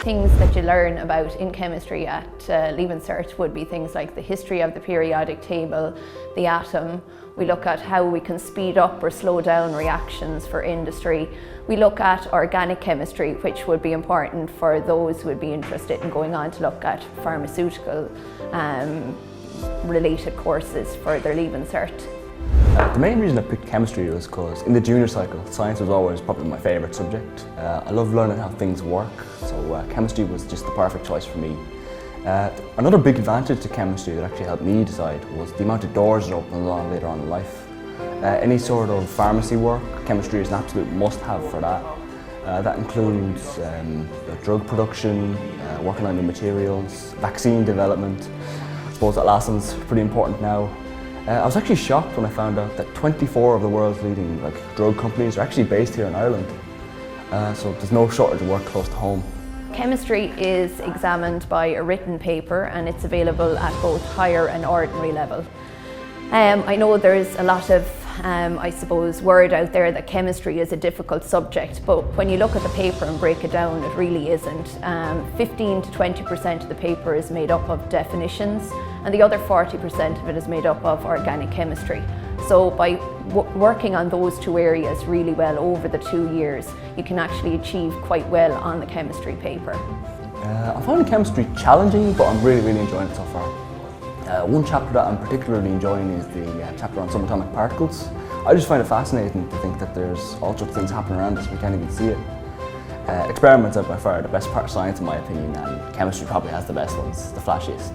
Things that you learn about in chemistry at Leaving Cert would be things like the history of the periodic table, the atom. We look at how we can speed up or slow down reactions for industry. We look at organic chemistry, which would be important for those who would be interested in going on to look at pharmaceutical related courses for their Leaving Cert. The main reason I picked chemistry was because in the junior cycle, science was always probably my favourite subject. I love learning how things work, so chemistry was just the perfect choice for me. Another big advantage to chemistry that actually helped me decide was the amount of doors it opens on later on in life. Any sort of pharmacy work, chemistry is an absolute must-have for that. That includes drug production, working on new materials, vaccine development. I suppose that last one's pretty important now. I was actually shocked when I found out that 24 of the world's leading drug companies are actually based here in Ireland. So there's no shortage of work close to home. Chemistry is examined by a written paper and it's available at both higher and ordinary level. I know there's a lot of word out there that chemistry is a difficult subject, but when you look at the paper and break it down, it really isn't. 15 to 20% of the paper is made up of definitions, and the other 40% of it is made up of organic chemistry. So by working on those two areas really well over the 2 years, you can actually achieve quite well on the chemistry paper. I'm finding chemistry challenging, but I'm really enjoying it so far. One chapter that I'm particularly enjoying is the chapter on subatomic particles. I just find it fascinating to think that there's all sorts of things happening around us, we can't even see it. Experiments are by far the best part of science in my opinion, and chemistry probably has the best ones, the flashiest.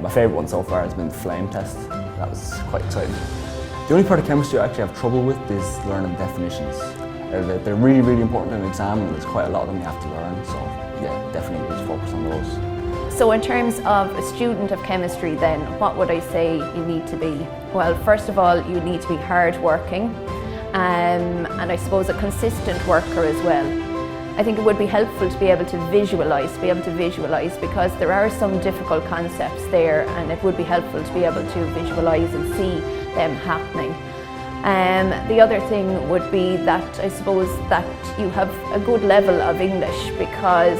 My favourite one so far has been the flame test. That was quite exciting. The only part of chemistry I actually have trouble with is learning definitions. They're really important in an exam, and there's quite a lot of them you have to learn, so yeah, definitely need to focus on those. So in terms of a student of chemistry then, what would I say you need to be? Well, first of all, you need to be hard-working and I suppose a consistent worker as well. I think it would be helpful to be able to visualise because there are some difficult concepts there, and it would be helpful to be able to visualise and see them happening. The other thing would be that I suppose that you have a good level of English, because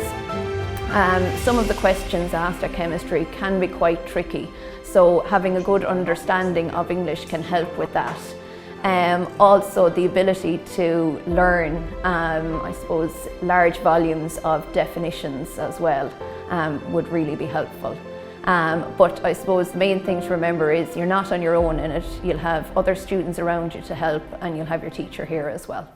some of the questions asked at chemistry can be quite tricky, so having a good understanding of English can help with that. Also the ability to learn, I suppose, large volumes of definitions as well would really be helpful. But I suppose the main thing to remember is you're not on your own in it. You'll have other students around you to help, and you'll have your teacher here as well.